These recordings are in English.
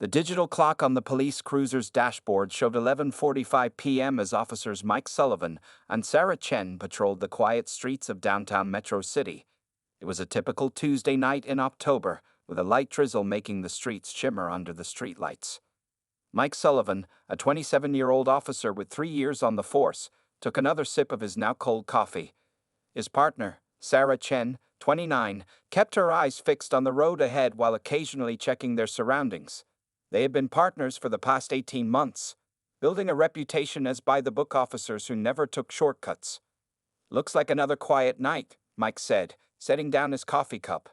The digital clock on the police cruiser's dashboard showed 11:45 p.m. as officers Mike Sullivan and Sarah Chen patrolled the quiet streets of downtown Metro City. It was a typical Tuesday night in October, with a light drizzle making the streets shimmer under the streetlights. Mike Sullivan, a 27-year-old officer with 3 years on the force, took another sip of his now cold coffee. His partner, Sarah Chen, 29, kept her eyes fixed on the road ahead while occasionally checking their surroundings. They had been partners for the past 18 months, building a reputation as by-the-book officers who never took shortcuts. "Looks like another quiet night," Mike said, setting down his coffee cup.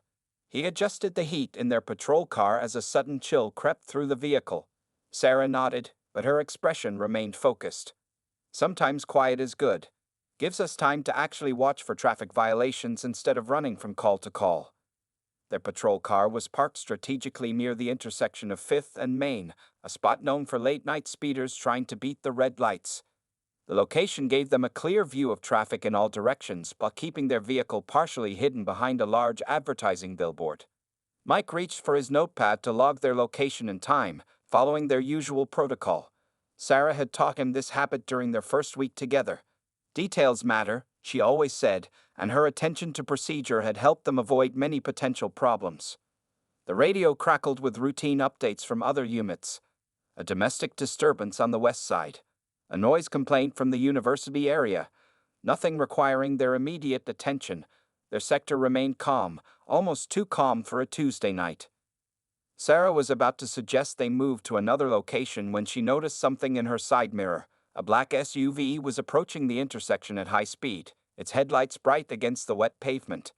He adjusted the heat in their patrol car as a sudden chill crept through the vehicle. Sarah nodded, but her expression remained focused. "Sometimes quiet is good. Gives us time to actually watch for traffic violations instead of running from call to call." Their patrol car was parked strategically near the intersection of 5th and Main, a spot known for late-night speeders trying to beat the red lights. The location gave them a clear view of traffic in all directions while keeping their vehicle partially hidden behind a large advertising billboard. Mike reached for his notepad to log their location and time, following their usual protocol. Sarah had taught him this habit during their first week together. Details matter, she always said, and her attention to procedure had helped them avoid many potential problems. The radio crackled with routine updates from other units. A domestic disturbance on the west side. A noise complaint from the university area. Nothing requiring their immediate attention. Their sector remained calm, almost too calm for a Tuesday night. Sarah was about to suggest they move to another location when she noticed something in her side mirror. A black SUV was approaching the intersection at high speed, its headlights bright against the wet pavement.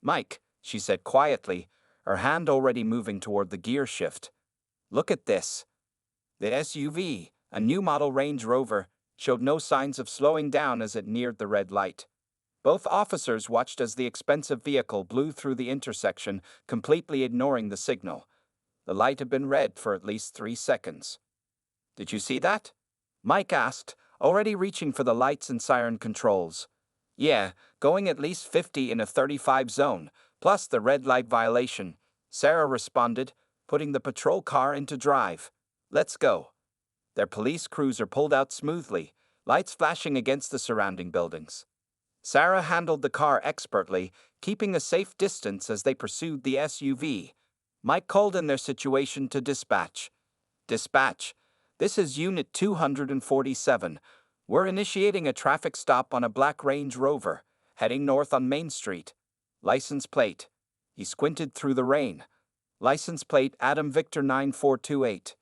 "Mike," she said quietly, her hand already moving toward the gear shift. "Look at this." The SUV, a new model Range Rover, showed no signs of slowing down as it neared the red light. Both officers watched as the expensive vehicle blew through the intersection, completely ignoring the signal. The light had been red for at least 3 seconds. "Did you see that?" Mike asked, already reaching for the lights and siren controls. "Yeah, going at least 50 in a 35 zone, plus the red light violation," Sarah responded, putting the patrol car into drive. "Let's go." Their police cruiser pulled out smoothly, lights flashing against the surrounding buildings. Sarah handled the car expertly, keeping a safe distance as they pursued the SUV. Mike called in their situation to dispatch. "Dispatch, this is Unit 247. We're initiating a traffic stop on a black Range Rover, heading north on Main Street. License plate." He squinted through the rain. "License plate Adam Victor 9428.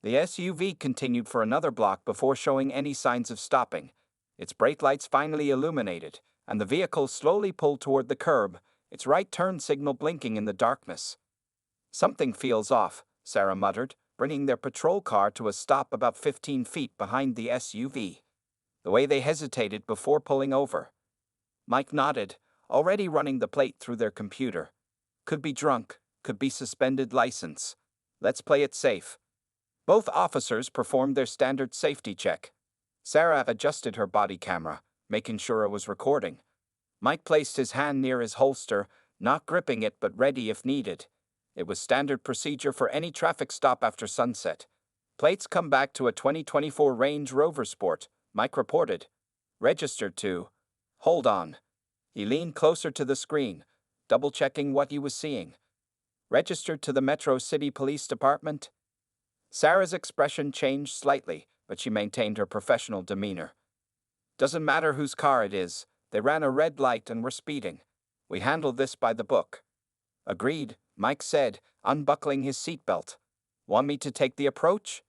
The SUV continued for another block before showing any signs of stopping. Its brake lights finally illuminated, and the vehicle slowly pulled toward the curb, its right turn signal blinking in the darkness. "Something feels off," Sarah muttered, bringing their patrol car to a stop about 15 feet behind the SUV. The way they hesitated before pulling over. Mike nodded, already running the plate through their computer. Could be drunk, could be suspended license. Let's play it safe. Both officers performed their standard safety check. Sarah adjusted her body camera, making sure it was recording. Mike placed his hand near his holster, not gripping it but ready if needed. It was standard procedure for any traffic stop after sunset. "Plates come back to a 2024 Range Rover Sport," Mike reported. "Registered to..." "Hold on." He leaned closer to the screen, double-checking what he was seeing. "Registered to the Metro City Police Department?" Sarah's expression changed slightly, but she maintained her professional demeanor. "Doesn't matter whose car it is. They ran a red light and were speeding. We handle this by the book." "Agreed," Mike said, unbuckling his seatbelt. "Want me to take the approach?"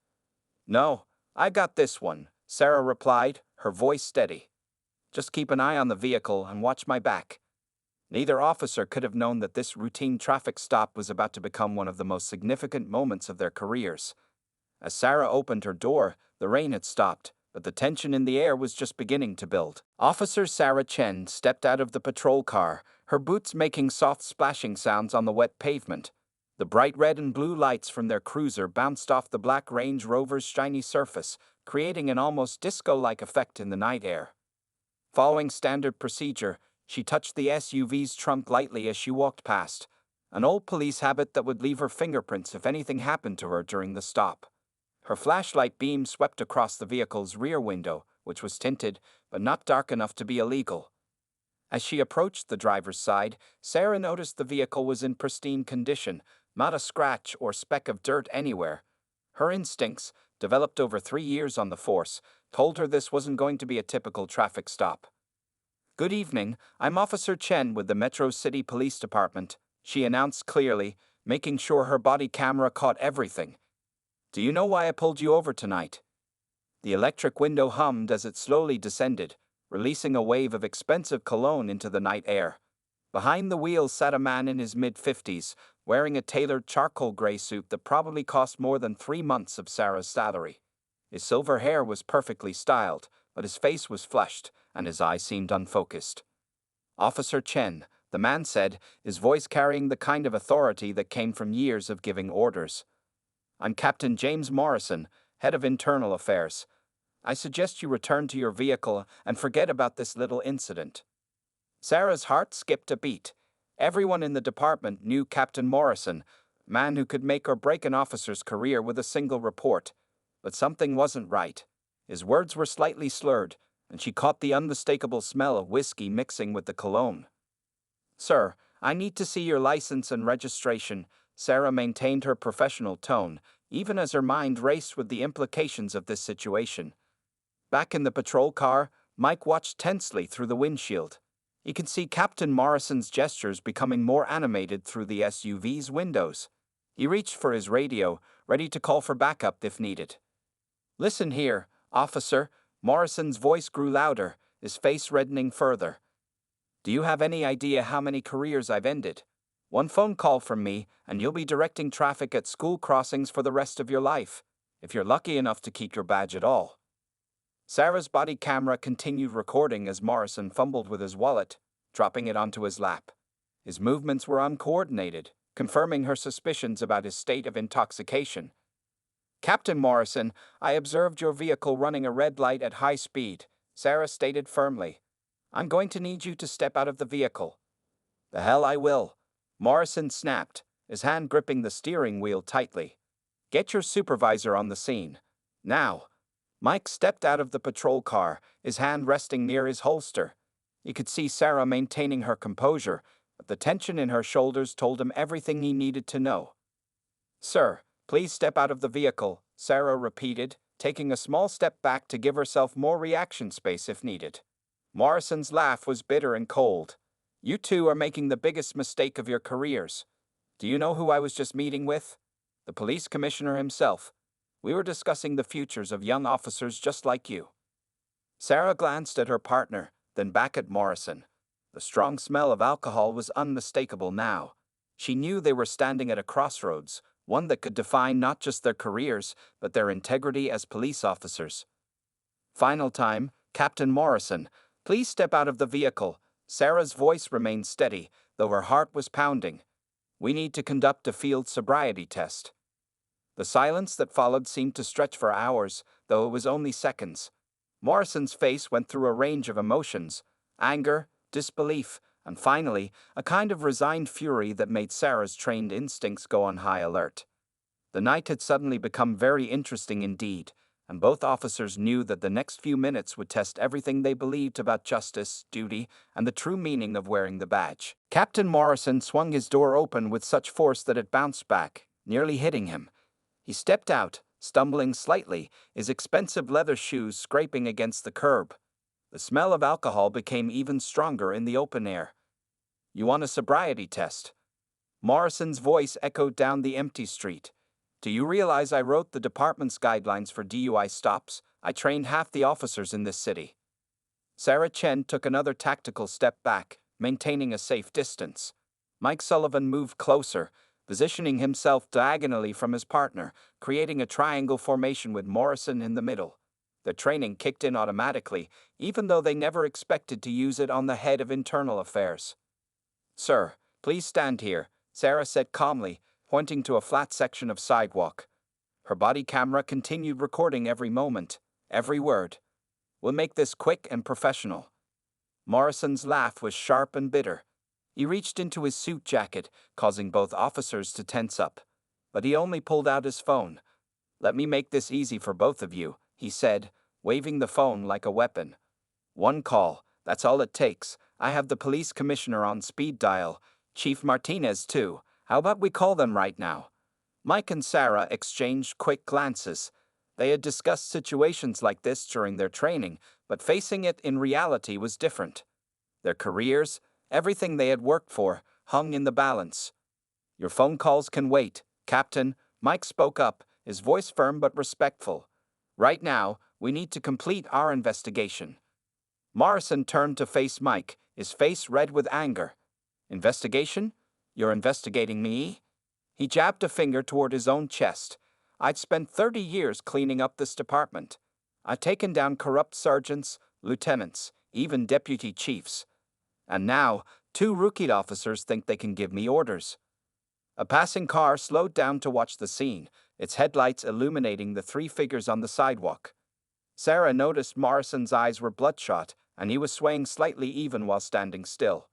"No, I got this one," Sarah replied, her voice steady. "Just keep an eye on the vehicle and watch my back." Neither officer could have known that this routine traffic stop was about to become one of the most significant moments of their careers. As Sarah opened her door, the rain had stopped, but the tension in the air was just beginning to build. Officer Sarah Chen stepped out of the patrol car, her boots making soft splashing sounds on the wet pavement. The bright red and blue lights from their cruiser bounced off the black Range Rover's shiny surface, creating an almost disco-like effect in the night air. Following standard procedure, she touched the SUV's trunk lightly as she walked past. an old police habit that would leave her fingerprints if anything happened to her during the stop. Her flashlight beam swept across the vehicle's rear window, which was tinted, but not dark enough to be illegal. As she approached the driver's side, Sarah noticed the vehicle was in pristine condition, not a scratch or speck of dirt anywhere. Her instincts, developed over 3 years on the force, told her this wasn't going to be a typical traffic stop. "Good evening, I'm Officer Chen with the Metro City Police Department," she announced clearly, making sure her body camera caught everything. "Do you know why I pulled you over tonight?" The electric window hummed as it slowly descended, releasing a wave of expensive cologne into the night air. Behind the wheel sat a man in his mid-50s, wearing a tailored charcoal gray suit that probably cost more than 3 months of Sarah's salary. His silver hair was perfectly styled, but his face was flushed, and his eyes seemed unfocused. "Officer Chen," the man said, his voice carrying the kind of authority that came from years of giving orders. "I'm Captain James Morrison, head of internal affairs. I suggest you return to your vehicle and forget about this little incident." Sarah's heart skipped a beat. Everyone in the department knew Captain Morrison, a man who could make or break an officer's career with a single report. But something wasn't right. His words were slightly slurred, and she caught the unmistakable smell of whiskey mixing with the cologne. "Sir, I need to see your license and registration." Sarah maintained her professional tone, even as her mind raced with the implications of this situation. Back in the patrol car, Mike watched tensely through the windshield. He could see Captain Morrison's gestures becoming more animated through the SUV's windows. He reached for his radio, ready to call for backup if needed. "Listen here, officer." Morrison's voice grew louder, his face reddening further. "Do you have any idea how many careers I've ended? One phone call from me, and you'll be directing traffic at school crossings for the rest of your life, if you're lucky enough to keep your badge at all." Sarah's body camera continued recording as Morrison fumbled with his wallet, dropping it onto his lap. His movements were uncoordinated, confirming her suspicions about his state of intoxication. "Captain Morrison, I observed your vehicle running a red light at high speed," Sarah stated firmly. "I'm going to need you to step out of the vehicle." "The hell I will," Morrison snapped, his hand gripping the steering wheel tightly. "Get your supervisor on the scene. Now." Mike stepped out of the patrol car, his hand resting near his holster. He could see Sarah maintaining her composure, but the tension in her shoulders told him everything he needed to know. "Sir, please step out of the vehicle," Sarah repeated, taking a small step back to give herself more reaction space if needed. Morrison's laugh was bitter and cold. "You two are making the biggest mistake of your careers. Do you know who I was just meeting with? The police commissioner himself. We were discussing the futures of young officers just like you." Sarah glanced at her partner, then back at Morrison. The strong smell of alcohol was unmistakable now. She knew they were standing at a crossroads, one that could define not just their careers, but their integrity as police officers. "Final time, Captain Morrison, please step out of the vehicle." Sarah's voice remained steady, though her heart was pounding. "We need to conduct a field sobriety test." The silence that followed seemed to stretch for hours, though it was only seconds. Morrison's face went through a range of emotions: anger, disbelief, and finally, a kind of resigned fury that made Sarah's trained instincts go on high alert. The night had suddenly become very interesting indeed, and both officers knew that the next few minutes would test everything they believed about justice, duty, and the true meaning of wearing the badge. Captain Morrison swung his door open with such force that it bounced back, nearly hitting him. He stepped out, stumbling slightly, his expensive leather shoes scraping against the curb. The smell of alcohol became even stronger in the open air. "You want a sobriety test?" Morrison's voice echoed down the empty street. "Do you realize I wrote the department's guidelines for DUI stops? I trained half the officers in this city." Sarah Chen took another tactical step back, maintaining a safe distance. Mike Sullivan moved closer, positioning himself diagonally from his partner, creating a triangle formation with Morrison in the middle. The training kicked in automatically, even though they never expected to use it on the head of internal affairs. "Sir, please stand here," Sarah said calmly, pointing to a flat section of sidewalk. Her body camera continued recording every moment, every word. "We'll make this quick and professional." Morrison's laugh was sharp and bitter. He reached into his suit jacket, causing both officers to tense up. But he only pulled out his phone. "Let me make this easy for both of you," he said, waving the phone like a weapon. "One call, that's all it takes. I have the police commissioner on speed dial. Chief Martinez, too. How about we call them right now?" Mike and Sarah exchanged quick glances. They had discussed situations like this during their training, but facing it in reality was different. Their careers, everything they had worked for, hung in the balance. "Your phone calls can wait, Captain," Mike spoke up, his voice firm but respectful. "Right now, we need to complete our investigation." Morrison turned to face Mike, his face red with anger. "Investigation? You're investigating me?" He jabbed a finger toward his own chest. "I'd spent 30 years cleaning up this department. I've taken down corrupt sergeants, lieutenants, even deputy chiefs. And now, 2 rookie officers think they can give me orders." A passing car slowed down to watch the scene, its headlights illuminating the 3 figures on the sidewalk. Sarah noticed Morrison's eyes were bloodshot, and he was swaying slightly even while standing still.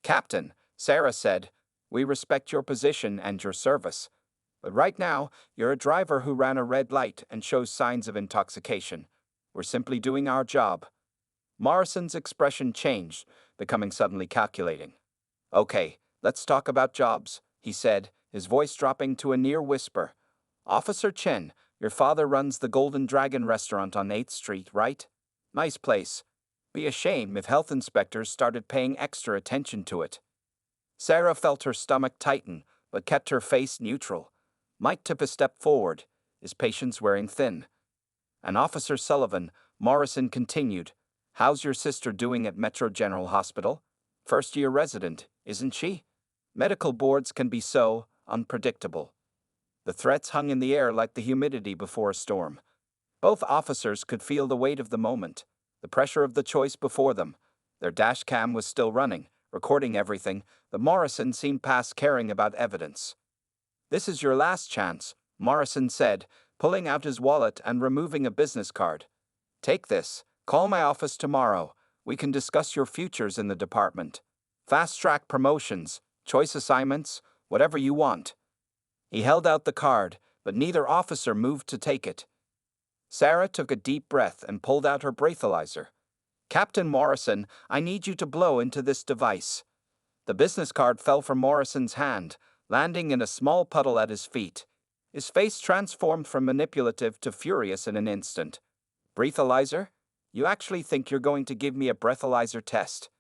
"Captain," Sarah said, "we respect your position and your service. But right now, you're a driver who ran a red light and shows signs of intoxication. We're simply doing our job." Morrison's expression changed, becoming suddenly calculating. "Okay, let's talk about jobs," he said, his voice dropping to a near whisper. "Officer Chen, your father runs the Golden Dragon restaurant on 8th Street, right? Nice place. Be a shame if health inspectors started paying extra attention to it." Sarah felt her stomach tighten, but kept her face neutral. Mike took a step forward, his patience wearing thin. "And Officer Sullivan," Morrison continued, "how's your sister doing at Metro General Hospital? First-year resident, isn't she? Medical boards can be so unpredictable." The threats hung in the air like the humidity before a storm. Both officers could feel the weight of the moment, the pressure of the choice before them. Their dash cam was still running, recording everything, but Morrison seemed past caring about evidence. "This is your last chance," Morrison said, pulling out his wallet and removing a business card. "Take this. Call my office tomorrow. We can discuss your futures in the department. Fast-track promotions, choice assignments, whatever you want." He held out the card, but neither officer moved to take it. Sarah took a deep breath and pulled out her breathalyzer. "Captain Morrison, I need you to blow into this device." The business card fell from Morrison's hand, landing in a small puddle at his feet. His face transformed from manipulative to furious in an instant. "Breathalyzer? You actually think you're going to give me a breathalyzer test?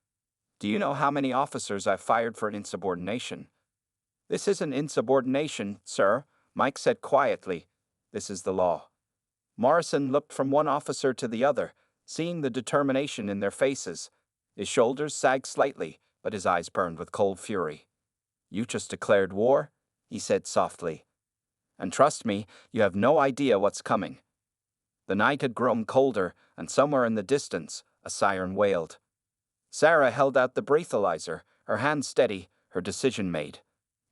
Do you know how many officers I've fired for insubordination?" "This isn't insubordination, sir," Mike said quietly. "This is the law." Morrison looked from one officer to the other, seeing the determination in their faces. His shoulders sagged slightly, but his eyes burned with cold fury. "You just declared war," he said softly. "And trust me, you have no idea what's coming." The night had grown colder, and somewhere in the distance, a siren wailed. Sarah held out the breathalyzer, her hand steady, her decision made.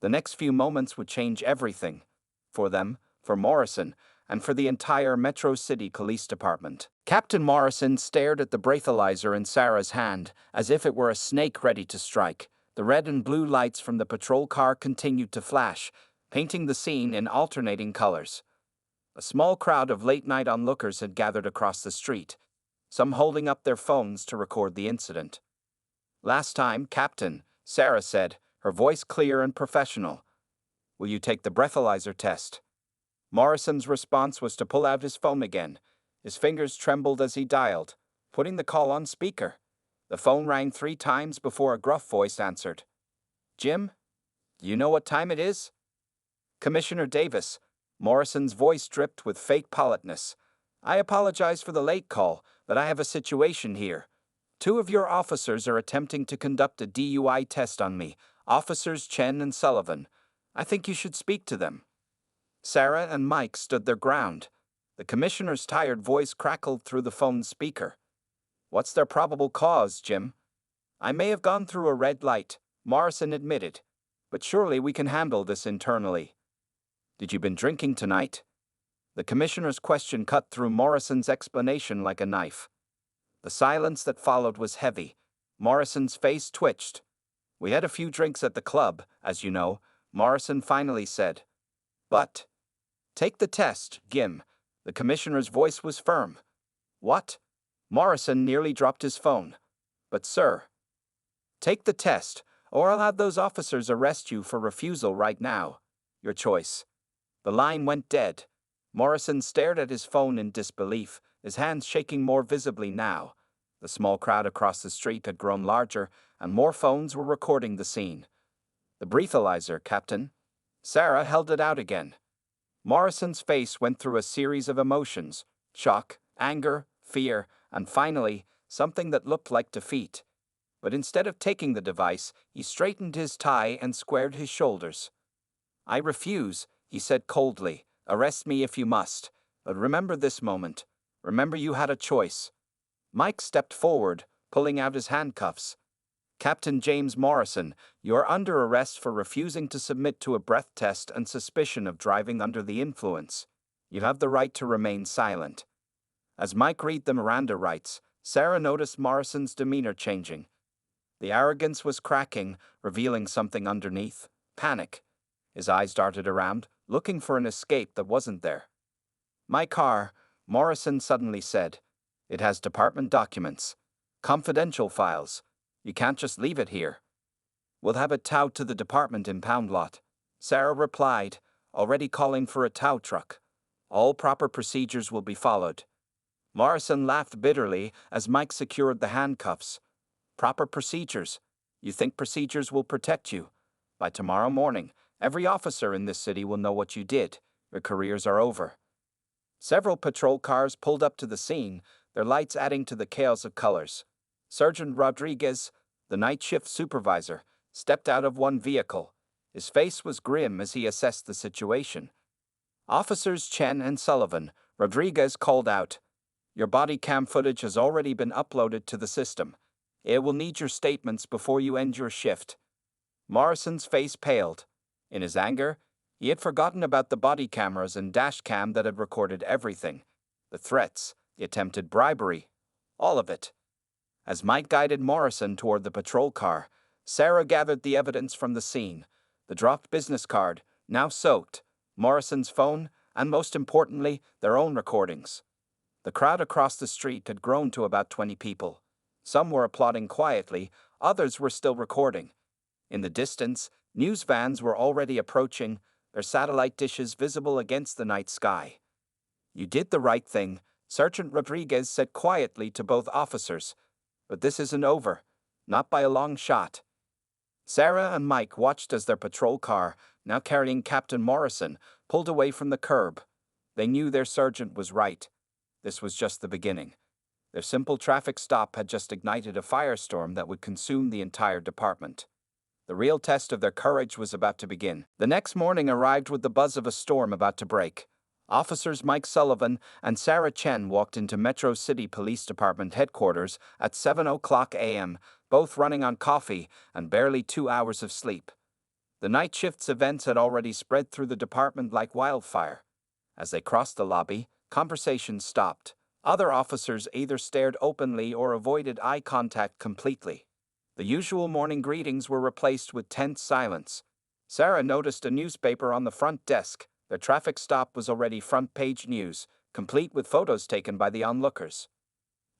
The next few moments would change everything. For them, for Morrison, and for the entire Metro City Police Department. Captain Morrison stared at the breathalyzer in Sarah's hand, as if it were a snake ready to strike. The red and blue lights from the patrol car continued to flash, painting the scene in alternating colors. A small crowd of late-night onlookers had gathered across the street, some holding up their phones to record the incident. "Last time, Captain," Sarah said, her voice clear and professional. "Will you take the breathalyzer test?" Morrison's response was to pull out his phone again. His fingers trembled as he dialed, putting the call on speaker. The phone rang 3 times before a gruff voice answered. "Jim? You know what time it is?" "Commissioner Davis." Morrison's voice dripped with fake politeness. "I apologize for the late call, but I have a situation here. 2 of your officers are attempting to conduct a DUI test on me, Officers Chen and Sullivan. I think you should speak to them." Sarah and Mike stood their ground. The commissioner's tired voice crackled through the phone's speaker. "What's their probable cause, Jim?" "I may have gone through a red light," Morrison admitted, "but surely we can handle this internally." "Did you been drinking tonight?" The commissioner's question cut through Morrison's explanation like a knife. The silence that followed was heavy. Morrison's face twitched. We had a few drinks at the club, as you know, Morrison finally said. But, take the test, Gim. The commissioner's voice was firm. What? Morrison nearly dropped his phone. But sir, take the test, or I'll have those officers arrest you for refusal right now. Your choice. The line went dead. Morrison stared at his phone in disbelief, his hands shaking more visibly now. The small crowd across the street had grown larger, and more phones were recording the scene. The breathalyzer, Captain. Sarah held it out again. Morrison's face went through a series of emotions: shock, anger, fear, and finally, something that looked like defeat. But instead of taking the device, he straightened his tie and squared his shoulders. I refuse, he said coldly. Arrest me if you must. But remember this moment. Remember you had a choice. Mike stepped forward, pulling out his handcuffs. Captain James Morrison, you're under arrest for refusing to submit to a breath test and suspicion of driving under the influence. You have the right to remain silent. As Mike read the Miranda rights, Sarah noticed Morrison's demeanor changing. The arrogance was cracking, revealing something underneath: panic. His eyes darted around, looking for an escape that wasn't there. My car, Morrison suddenly said. It has department documents. Confidential files. You can't just leave it here. We'll have it towed to the department in Pound Lot. Sarah replied, already calling for a tow truck. All proper procedures will be followed. Morrison laughed bitterly as Mike secured the handcuffs. Proper procedures? You think procedures will protect you? By tomorrow morning, every officer in this city will know what you did. Your careers are over. Several patrol cars pulled up to the scene, their lights adding to the chaos of colors. Sergeant Rodriguez, the night shift supervisor, stepped out of one vehicle. His face was grim as he assessed the situation. Officers Chen and Sullivan, Rodriguez called out, "Your body cam footage has already been uploaded to the system. It will need your statements before you end your shift." Morrison's face paled. In his anger, he had forgotten about the body cameras and dash cam that had recorded everything. The threats, the attempted bribery, all of it. As Mike guided Morrison toward the patrol car, Sarah gathered the evidence from the scene: the dropped business card, now soaked, Morrison's phone, and most importantly, their own recordings. The crowd across the street had grown to about 20 people. Some were applauding quietly, others were still recording. In the distance, news vans were already approaching, their satellite dishes visible against the night sky. You did the right thing, Sergeant Rodriguez said quietly to both officers. But this isn't over, not by a long shot. Sarah and Mike watched as their patrol car, now carrying Captain Morrison, pulled away from the curb. They knew their sergeant was right. This was just the beginning. Their simple traffic stop had just ignited a firestorm that would consume the entire department. The real test of their courage was about to begin. The next morning arrived with the buzz of a storm about to break. Officers Mike Sullivan and Sarah Chen walked into Metro City Police Department headquarters at 7:00 a.m., both running on coffee and barely 2 hours of sleep. The night shift's events had already spread through the department like wildfire. As they crossed the lobby, conversation stopped. Other officers either stared openly or avoided eye contact completely. The usual morning greetings were replaced with tense silence. Sarah noticed a newspaper on the front desk. Their traffic stop was already front-page news, complete with photos taken by the onlookers.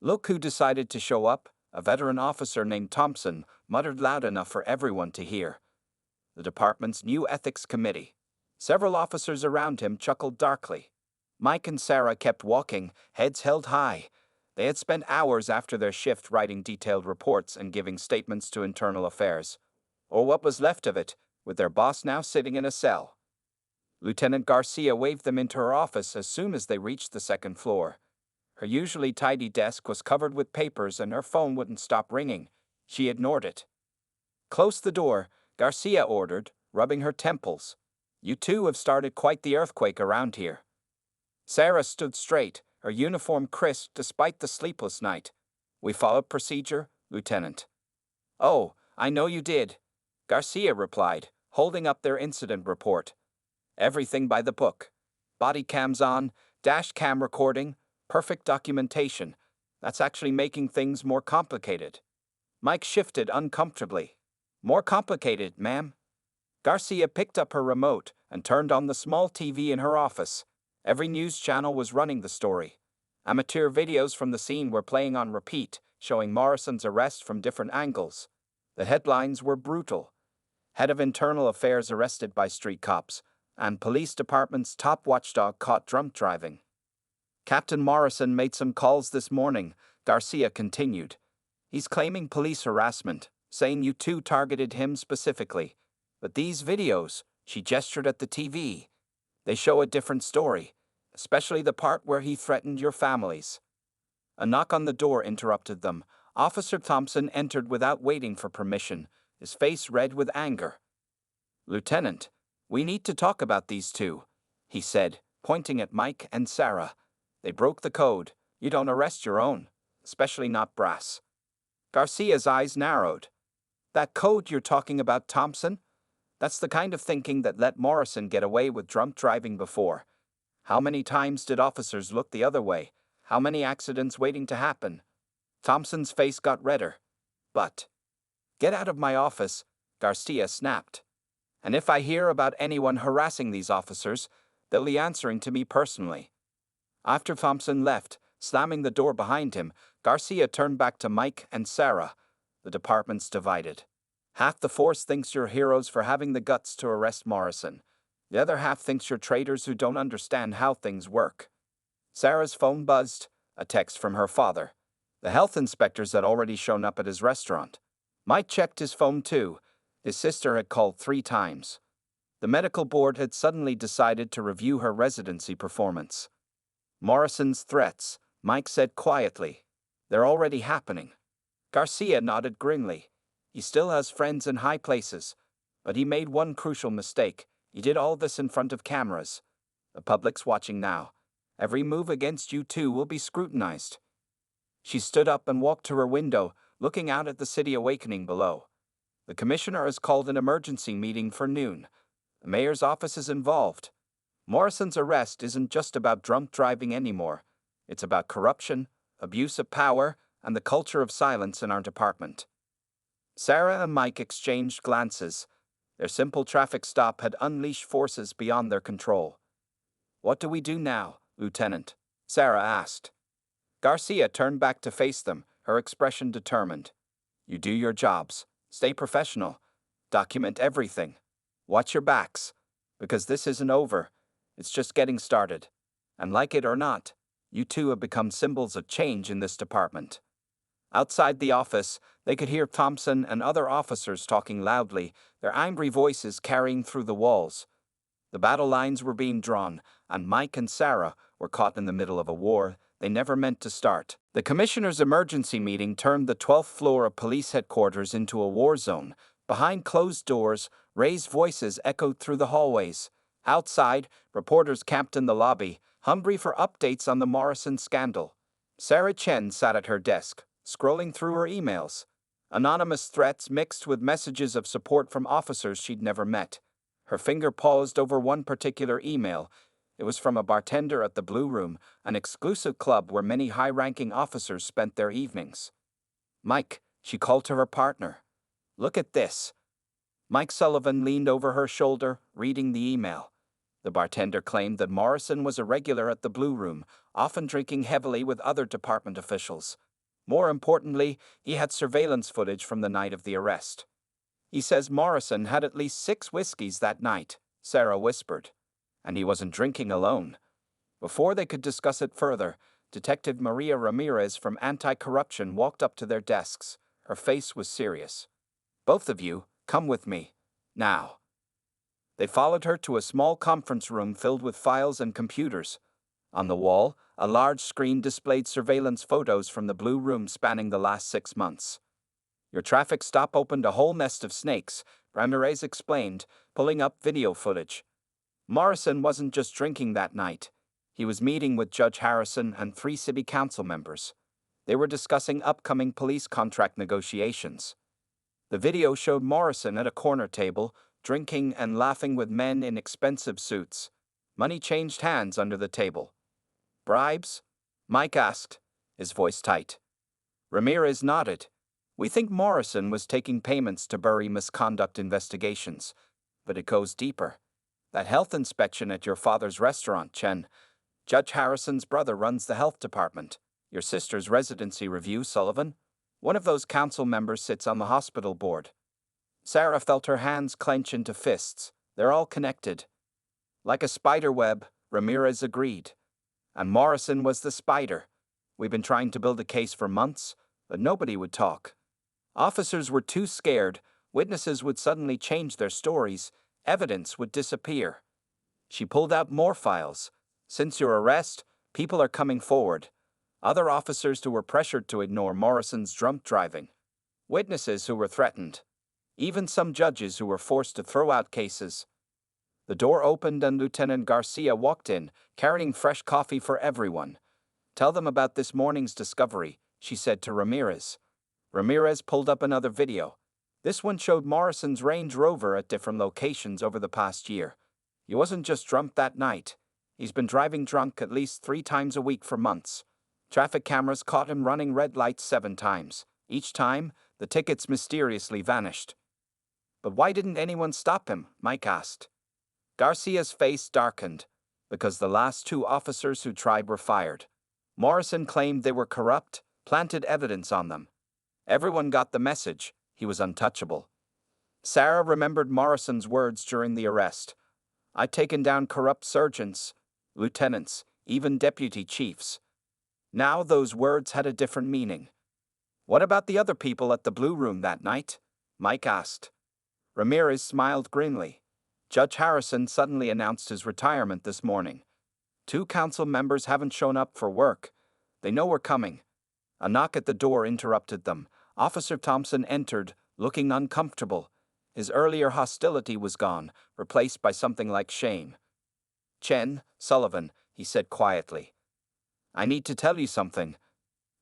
Look who decided to show up, a veteran officer named Thompson muttered loud enough for everyone to hear. The department's new ethics committee. Several officers around him chuckled darkly. Mike and Sarah kept walking, heads held high. They had spent hours after their shift writing detailed reports and giving statements to internal affairs. Or what was left of it, with their boss now sitting in a cell. Lieutenant Garcia waved them into her office as soon as they reached the second floor. Her usually tidy desk was covered with papers and her phone wouldn't stop ringing. She ignored it. "Close the door," Garcia ordered, rubbing her temples. "You two have started quite the earthquake around here." Sarah stood straight, her uniform crisp despite the sleepless night. "We followed procedure, Lieutenant." "Oh, I know you did," Garcia replied, holding up their incident report. "Everything by the book. Body cams on, dash cam recording, perfect documentation. That's actually making things more complicated." Mike shifted uncomfortably. More complicated, ma'am. Garcia picked up her remote and turned on the small TV in her office. Every news channel was running the story. Amateur videos from the scene were playing on repeat, showing Morrison's arrest from different angles. The headlines were brutal. Head of Internal Affairs arrested by street cops, and police department's top watchdog caught drunk driving. Captain Morrison made some calls this morning, Garcia continued. He's claiming police harassment, saying you two targeted him specifically. But these videos, she gestured at the TV, they show a different story, especially the part where he threatened your families. A knock on the door interrupted them. Officer Thompson entered without waiting for permission, his face red with anger. "Lieutenant, we need to talk about these two," he said, pointing at Mike and Sarah. "They broke the code. You don't arrest your own, especially not brass." Garcia's eyes narrowed. "That code you're talking about, Thompson? That's the kind of thinking that let Morrison get away with drunk driving before. How many times did officers look the other way? How many accidents waiting to happen?" Thompson's face got redder. "But get out of my office," Garcia snapped. "And if I hear about anyone harassing these officers, they'll be answering to me personally." After Thompson left, slamming the door behind him, Garcia turned back to Mike and Sarah. The department's divided. Half the force thinks you're heroes for having the guts to arrest Morrison. The other half thinks you're traitors who don't understand how things work. Sarah's phone buzzed, a text from her father. The health inspectors had already shown up at his restaurant. Mike checked his phone too. His sister had called 3 times. The medical board had suddenly decided to review her residency performance. "Morrison's threats," Mike said quietly. "They're already happening." Garcia nodded grimly. "He still has friends in high places, but he made one crucial mistake. He did all this in front of cameras. The public's watching now. Every move against you two will be scrutinized." She stood up and walked to her window, looking out at the city awakening below. "The commissioner has called an emergency meeting for noon. The mayor's office is involved. Morrison's arrest isn't just about drunk driving anymore. It's about corruption, abuse of power, and the culture of silence in our department." Sarah and Mike exchanged glances. Their simple traffic stop had unleashed forces beyond their control. "What do we do now, Lieutenant?" Sarah asked. Garcia turned back to face them, her expression determined. "You do your jobs. Stay professional. Document everything. Watch your backs, because this isn't over. It's just getting started. And like it or not, you two have become symbols of change in this department." Outside the office, they could hear Thompson and other officers talking loudly, their angry voices carrying through the walls. The battle lines were being drawn, and Mike and Sarah were caught in the middle of a war they never meant to start. The commissioner's emergency meeting turned the 12th floor of police headquarters into a war zone. Behind closed doors, raised voices echoed through the hallways. Outside, reporters camped in the lobby, hungry for updates on the Morrison scandal. Sarah Chen sat at her desk, scrolling through her emails. Anonymous threats mixed with messages of support from officers she'd never met. Her finger paused over one particular email. It was from a bartender at the Blue Room, an exclusive club where many high-ranking officers spent their evenings. "Mike," she called to her partner. "Look at this." Mike Sullivan leaned over her shoulder, reading the email. The bartender claimed that Morrison was a regular at the Blue Room, often drinking heavily with other department officials. More importantly, he had surveillance footage from the night of the arrest. "He says Morrison had at least 6 whiskeys that night," Sarah whispered. "And he wasn't drinking alone." Before they could discuss it further, Detective Maria Ramirez from Anti-Corruption walked up to their desks. Her face was serious. "Both of you, come with me. Now." They followed her to a small conference room filled with files and computers. On the wall, a large screen displayed surveillance photos from the Blue Room spanning the last 6 months. "Your traffic stop opened a whole nest of snakes," Ramirez explained, pulling up video footage. "Morrison wasn't just drinking that night. He was meeting with Judge Harrison and 3 city council members. They were discussing upcoming police contract negotiations. The video showed Morrison at a corner table, drinking and laughing with men in expensive suits. Money changed hands under the table. "Bribes?" Mike asked, his voice tight. Ramirez nodded. We think Morrison was taking payments to bury misconduct investigations, but it goes deeper. That health inspection at your father's restaurant, Chen. Judge Harrison's brother runs the health department. Your sister's residency review, Sullivan. One of those council members sits on the hospital board. Sarah felt her hands clench into fists. They're all connected. Like a spider web, Ramirez agreed. And Morrison was the spider. We've been trying to build a case for months, but nobody would talk. Officers were too scared. Witnesses would suddenly change their stories. Evidence would disappear. She pulled out more files. Since your arrest, people are coming forward. Other officers who were pressured to ignore Morrison's drunk driving. Witnesses who were threatened. Even some judges who were forced to throw out cases. The door opened and Lieutenant Garcia walked in, carrying fresh coffee for everyone. Tell them about this morning's discovery, she said to Ramirez. Ramirez pulled up another video. This one showed Morrison's Range Rover at different locations over the past year. He wasn't just drunk that night. He's been driving drunk at least 3 times a week for months. Traffic cameras caught him running red lights 7 times. Each time, the tickets mysteriously vanished. But why didn't anyone stop him? Mike asked. Garcia's face darkened. Because the last 2 officers who tried were fired. Morrison claimed they were corrupt, planted evidence on them. Everyone got the message. He was untouchable. Sarah remembered Morrison's words during the arrest. I'd taken down corrupt sergeants, lieutenants, even deputy chiefs. Now those words had a different meaning. What about the other people at the Blue Room that night? Mike asked. Ramirez smiled grimly. Judge Harrison suddenly announced his retirement this morning. 2 council members haven't shown up for work. They know we're coming. A knock at the door interrupted them. Officer Thompson entered, looking uncomfortable. His earlier hostility was gone, replaced by something like shame. Chen, Sullivan, he said quietly. I need to tell you something.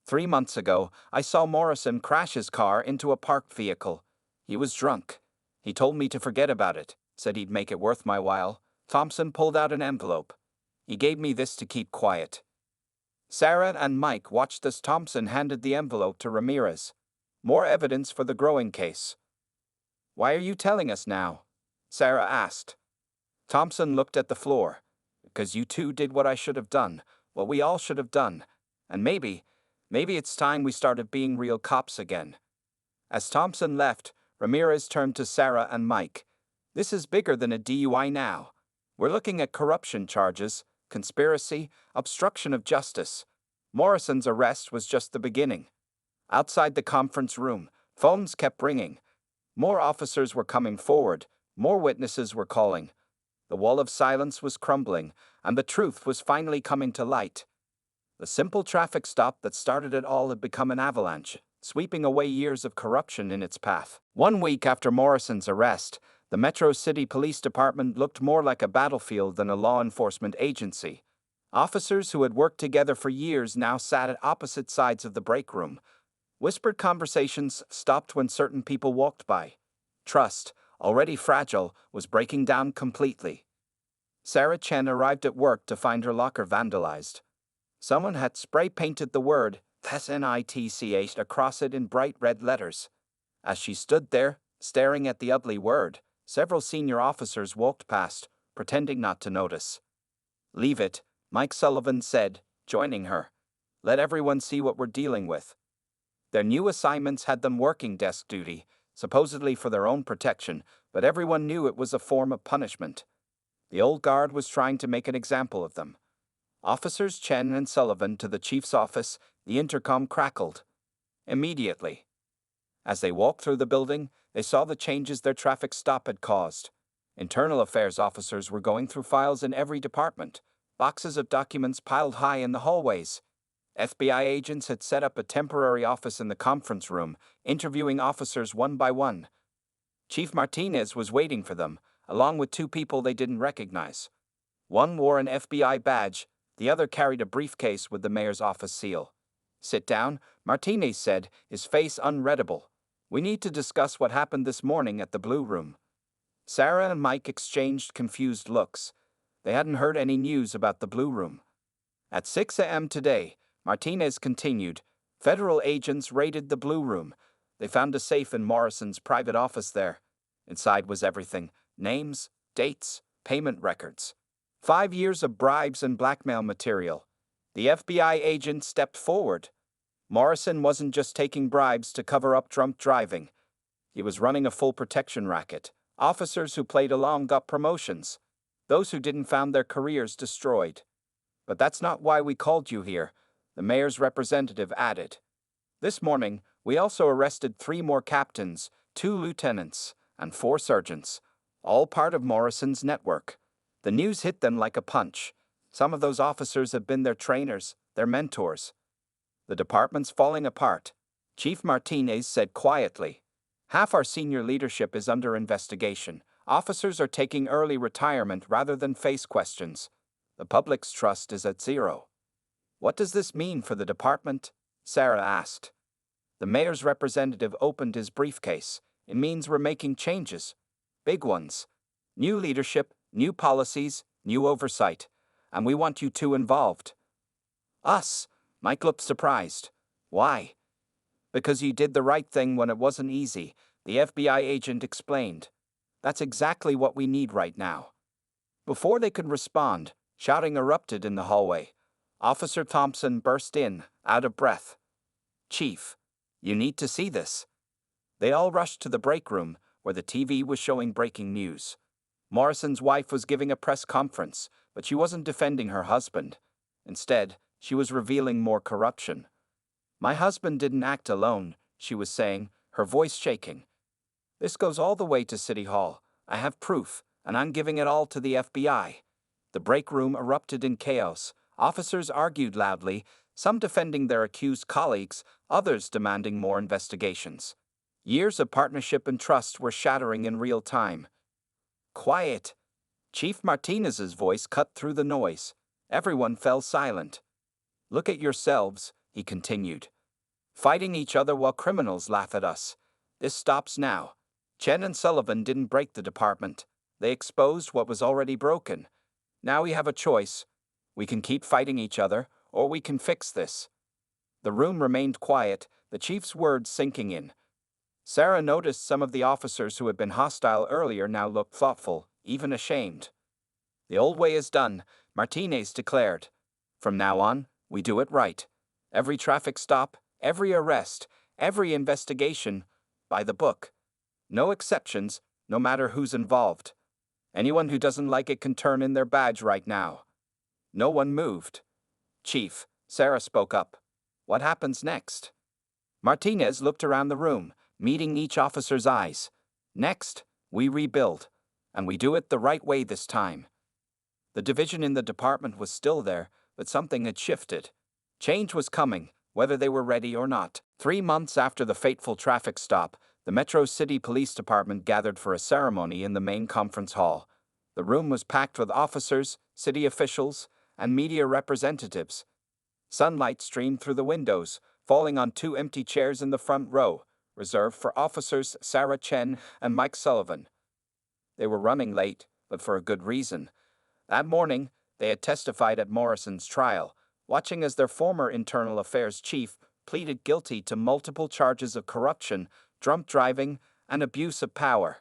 3 months ago, I saw Morrison crash his car into a parked vehicle. He was drunk. He told me to forget about it, said he'd make it worth my while. Thompson pulled out an envelope. He gave me this to keep quiet. Sarah and Mike watched as Thompson handed the envelope to Ramirez. More evidence for the growing case. Why are you telling us now? Sarah asked. Thompson looked at the floor. Because you 2 did what I should have done, what we all should have done. And maybe it's time we started being real cops again. As Thompson left, Ramirez turned to Sarah and Mike. This is bigger than a DUI now. We're looking at corruption charges, conspiracy, obstruction of justice. Morrison's arrest was just the beginning. Outside the conference room, phones kept ringing. More officers were coming forward, more witnesses were calling. The wall of silence was crumbling, and the truth was finally coming to light. The simple traffic stop that started it all had become an avalanche, sweeping away years of corruption in its path. 1 week after Morrison's arrest, the Metro City Police Department looked more like a battlefield than a law enforcement agency. Officers who had worked together for years now sat at opposite sides of the break room. Whispered conversations stopped when certain people walked by. Trust, already fragile, was breaking down completely. Sarah Chen arrived at work to find her locker vandalized. Someone had spray-painted the word SNITCH across it in bright red letters. As she stood there, staring at the ugly word, several senior officers walked past, pretending not to notice. Leave it, Mike Sullivan said, joining her. Let everyone see what we're dealing with. Their new assignments had them working desk duty, supposedly for their own protection, but everyone knew it was a form of punishment. The old guard was trying to make an example of them. Officers Chen and Sullivan to the chief's office, the intercom crackled. Immediately. As they walked through the building, they saw the changes their traffic stop had caused. Internal affairs officers were going through files in every department, boxes of documents piled high in the hallways. FBI agents had set up a temporary office in the conference room, interviewing officers one by one. Chief Martinez was waiting for them, along with 2 people they didn't recognize. One wore an FBI badge, the other carried a briefcase with the mayor's office seal. Sit down, Martinez said, his face unreadable. We need to discuss what happened this morning at the Blue Room. Sarah and Mike exchanged confused looks. They hadn't heard any news about the Blue Room. At 6 a.m. today, Martinez continued, federal agents raided the Blue Room. They found a safe in Morrison's private office there. Inside was everything: names, dates, payment records. 5 years of bribes and blackmail material. The FBI agent stepped forward. Morrison wasn't just taking bribes to cover up drunk driving. He was running a full protection racket. Officers who played along got promotions. Those who didn't found their careers destroyed. But that's not why we called you here, the mayor's representative added. This morning, we also arrested 3 more captains, 2 lieutenants, and 4 sergeants, all part of Morrison's network. The news hit them like a punch. Some of those officers have been their trainers, their mentors. The department's falling apart, Chief Martinez said quietly. Half our senior leadership is under investigation. Officers are taking early retirement rather than face questions. The public's trust is at 0. What does this mean for the department? Sarah asked. The mayor's representative opened his briefcase. It means we're making changes. Big ones. New leadership, new policies, new oversight. And we want you 2 involved. Us? Mike looked surprised. Why? Because you did the right thing when it wasn't easy, the FBI agent explained. That's exactly what we need right now. Before they could respond, shouting erupted in the hallway. Officer Thompson burst in, out of breath. Chief, you need to see this. They all rushed to the break room, where the TV was showing breaking news. Morrison's wife was giving a press conference, but she wasn't defending her husband. Instead, she was revealing more corruption. My husband didn't act alone, she was saying, her voice shaking. This goes all the way to City Hall. I have proof, and I'm giving it all to the FBI. The break room erupted in chaos. Officers argued loudly, some defending their accused colleagues, others demanding more investigations. Years of partnership and trust were shattering in real time. Quiet. Chief Martinez's voice cut through the noise. Everyone fell silent. Look at yourselves, he continued. Fighting each other while criminals laugh at us. This stops now. Chen and Sullivan didn't break the department. They exposed what was already broken. Now we have a choice. We can keep fighting each other, or we can fix this. The room remained quiet, the chief's words sinking in. Sarah noticed some of the officers who had been hostile earlier now looked thoughtful, even ashamed. The old way is done, Martinez declared. From now on, we do it right. Every traffic stop, every arrest, every investigation, by the book. No exceptions, no matter who's involved. Anyone who doesn't like it can turn in their badge right now. No one moved. Chief, Sarah spoke up. What happens next? Martinez looked around the room, meeting each officer's eyes. Next, we rebuild. And we do it the right way this time. The division in the department was still there, but something had shifted. Change was coming, whether they were ready or not. 3 months after the fateful traffic stop, the Metro City Police Department gathered for a ceremony in the main conference hall. The room was packed with officers, city officials, and media representatives. Sunlight streamed through the windows, falling on 2 empty chairs in the front row, reserved for officers Sarah Chen and Mike Sullivan. They were running late, but for a good reason. That morning, they had testified at Morrison's trial, watching as their former internal affairs chief pleaded guilty to multiple charges of corruption, drunk driving, and abuse of power.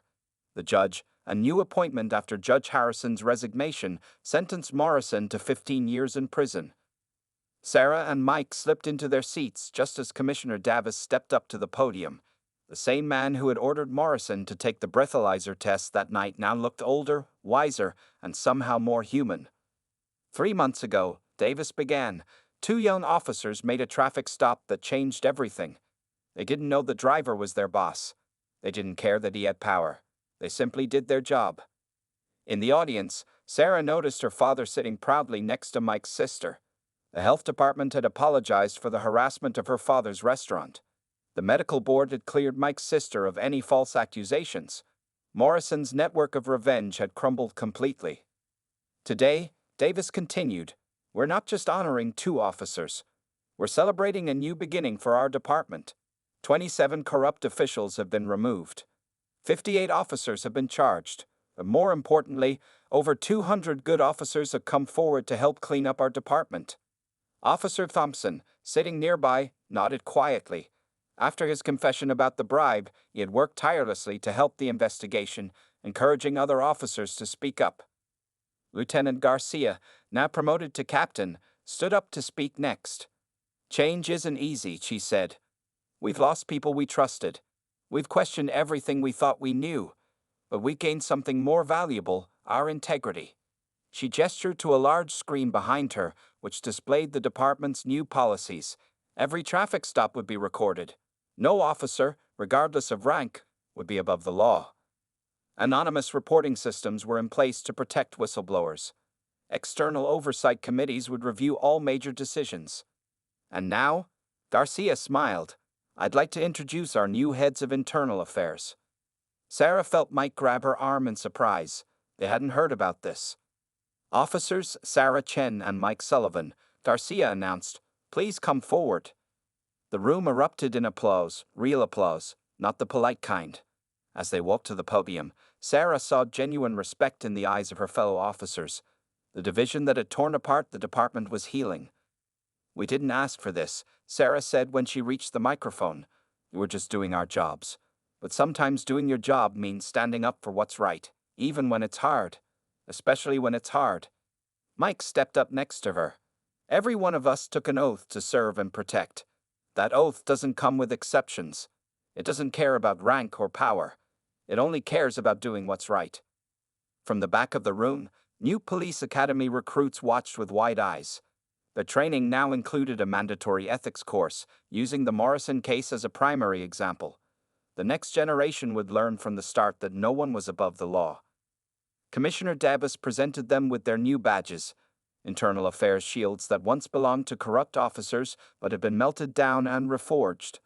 The judge, a new appointment after Judge Harrison's resignation, sentenced Morrison to 15 years in prison. Sarah and Mike slipped into their seats just as Commissioner Davis stepped up to the podium. The same man who had ordered Morrison to take the breathalyzer test that night now looked older, wiser, and somehow more human. 3 months ago, Davis began. 2 young officers made a traffic stop that changed everything. They didn't know the driver was their boss. They didn't care that he had power. They simply did their job. In the audience, Sarah noticed her father sitting proudly next to Mike's sister. The health department had apologized for the harassment of her father's restaurant. The medical board had cleared Mike's sister of any false accusations. Morrison's network of revenge had crumbled completely. Today, Davis continued, we're not just honoring 2 officers. We're celebrating a new beginning for our department. 27 corrupt officials have been removed. 58 officers have been charged. But more importantly, over 200 good officers have come forward to help clean up our department. Officer Thompson, sitting nearby, nodded quietly. After his confession about the bribe, he had worked tirelessly to help the investigation, encouraging other officers to speak up. Lieutenant Garcia, now promoted to captain, stood up to speak next. "Change isn't easy," she said. "We've lost people we trusted. We've questioned everything we thought we knew. But we gained something more valuable, our integrity." She gestured to a large screen behind her, which displayed the department's new policies. Every traffic stop would be recorded. No officer, regardless of rank, would be above the law. Anonymous reporting systems were in place to protect whistleblowers. External oversight committees would review all major decisions. And now, Garcia smiled. "I'd like to introduce our new heads of internal affairs." Sarah felt Mike grab her arm in surprise. They hadn't heard about this. "Officers Sarah Chen and Mike Sullivan," Garcia announced. "Please come forward." The room erupted in applause, real applause, not the polite kind. As they walked to the podium, Sarah saw genuine respect in the eyes of her fellow officers. The division that had torn apart the department was healing. "We didn't ask for this," Sarah said when she reached the microphone. "We were just doing our jobs. But sometimes doing your job means standing up for what's right, even when it's hard. Especially when it's hard." Mike stepped up next to her. "Every one of us took an oath to serve and protect. That oath doesn't come with exceptions. It doesn't care about rank or power. It only cares about doing what's right." From the back of the room, new police academy recruits watched with wide eyes. The training now included a mandatory ethics course, using the Morrison case as a primary example. The next generation would learn from the start that no one was above the law. Commissioner Davis presented them with their new badges, internal affairs shields that once belonged to corrupt officers but had been melted down and reforged,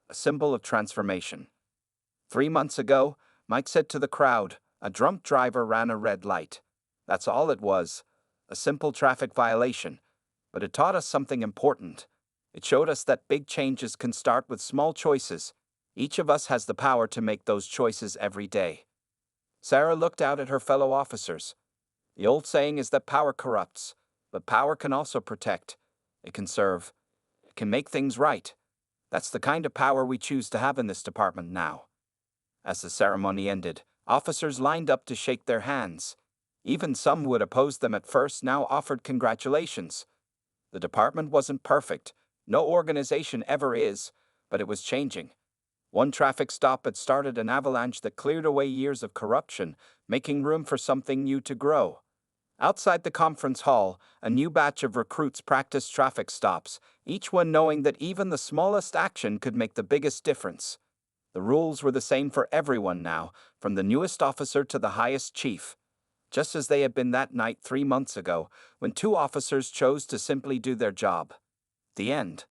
a symbol of transformation. 3 months ago, Mike said to the crowd, a drunk driver ran a red light. That's all it was, a simple traffic violation. But it taught us something important. It showed us that big changes can start with small choices. Each of us has the power to make those choices every day. Sarah looked out at her fellow officers. The old saying is that power corrupts, but power can also protect. It can serve. It can make things right. That's the kind of power we choose to have in this department now. As the ceremony ended, officers lined up to shake their hands. Even some who had opposed them at first now offered congratulations. The department wasn't perfect. No organization ever is, but it was changing. One traffic stop had started an avalanche that cleared away years of corruption, making room for something new to grow. Outside the conference hall, a new batch of recruits practiced traffic stops, each one knowing that even the smallest action could make the biggest difference. The rules were the same for everyone now, from the newest officer to the highest chief. Just as they had been that night 3 months ago, when 2 officers chose to simply do their job. The end.